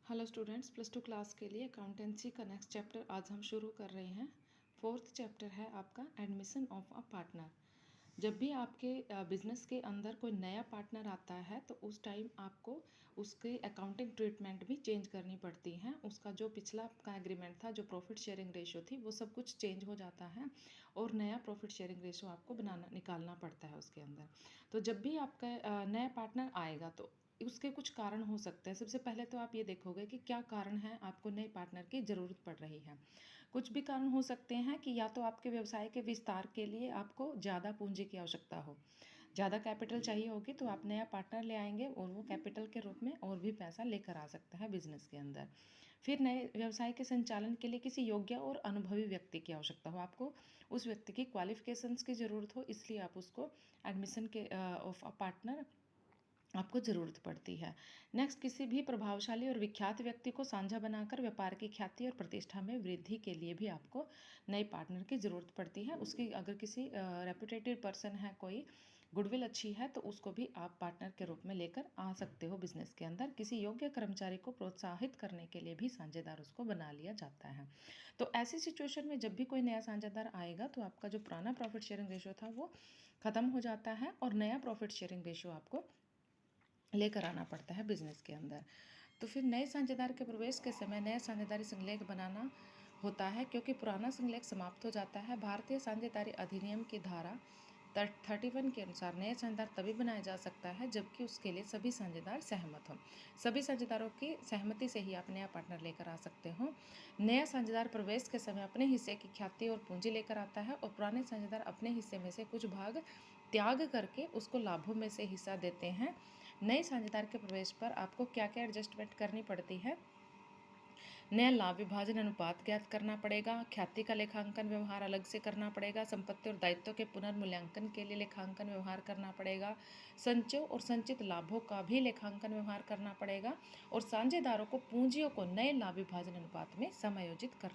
Hello students, plus two class के लिए accountancy का नेक्स्ट चैप्टर आज हम शुरू कर रहे हैं। फोर्थ चैप्टर है आपका एडमिशन ऑफ अ पार्टनर। जब भी आपके बिजनेस के अंदर कोई नया पार्टनर आता है तो उस टाइम आपको उसके अकाउंटिंग ट्रीटमेंट भी चेंज करनी पड़ती है। उसका जो पिछला का एग्रीमेंट था, जो प्रॉफिट शेयरिंग रेशो थी, वो सब कुछ चेंज हो जाता है और नया प्रॉफिट शेयरिंग रेशो आपको निकालना पड़ता है उसके अंदर। तो जब भी आपका नया पार्टनर आएगा तो उसके कुछ कारण हो सकते हैं। सबसे पहले तो आप ये देखोगे कि क्या कारण है आपको नए पार्टनर की ज़रूरत पड़ रही है। कुछ भी कारण हो सकते हैं कि या तो आपके व्यवसाय के विस्तार के लिए आपको ज़्यादा पूंजी की आवश्यकता हो, ज़्यादा कैपिटल चाहिए होगी, तो आप नया पार्टनर ले आएंगे और वो कैपिटल के रूप में और भी पैसा लेकर आ सकता है बिजनेस के अंदर। फिर नए व्यवसाय के संचालन के लिए किसी योग्य और अनुभवी व्यक्ति की आवश्यकता हो, आपको उस व्यक्ति की क्वालिफिकेशंस की ज़रूरत हो, इसलिए आप उसको एडमिशन के ऑफ अ पार्टनर आपको ज़रूरत पड़ती है। नेक्स्ट, किसी भी प्रभावशाली और विख्यात व्यक्ति को साझा बनाकर व्यापार की ख्याति और प्रतिष्ठा में वृद्धि के लिए भी आपको नए पार्टनर की ज़रूरत पड़ती है। उसकी अगर किसी रेपुटेटेड पर्सन है, कोई गुडविल अच्छी है, तो उसको भी आप पार्टनर के रूप में लेकर आ सकते हो बिजनेस के अंदर। किसी योग्य कर्मचारी को प्रोत्साहित करने के लिए भी साझेदार उसको बना लिया जाता है। तो ऐसी सिचुएशन में जब भी कोई नया साझेदार आएगा तो आपका जो पुराना प्रॉफिट शेयरिंग रेशो था वो ख़त्म हो जाता है और नया प्रॉफिट शेयरिंग रेशो आपको लेकर आना पड़ता है बिजनेस के अंदर। तो फिर नए साझेदार के प्रवेश के समय नया साझेदारी संलेख बनाना होता है, क्योंकि पुराना संलेख समाप्त हो जाता है। भारतीय साझेदारी अधिनियम की धारा 31 के अनुसार नया साझेदार तभी बनाया जा सकता है जबकि उसके लिए सभी साझेदार सहमत हों। सभी साझेदारों की सहमति से ही आप नया पार्टनर लेकर आ सकते हो। नया साझेदार प्रवेश के समय अपने हिस्से की ख्याति और पूंजी लेकर आता है और पुराने साझेदार अपने हिस्से में से कुछ भाग त्याग करके उसको लाभों में से हिस्सा देते हैं। नए साझेदार के प्रवेश पर आपको क्या क्या एडजस्टमेंट करनी पड़ती है? नया लाभ विभाजन अनुपात ज्ञात करना पड़ेगा, ख्याति का लेखांकन व्यवहार अलग से करना पड़ेगा, संपत्ति और दायित्व के पुनर्मूल्यांकन के लिए लेखांकन व्यवहार करना पड़ेगा, संचय और संचित लाभों का भी लेखांकन व्यवहार करना पड़ेगा और साझेदारों को पूंजियों को नए लाभ विभाजन अनुपात में समायोजित करना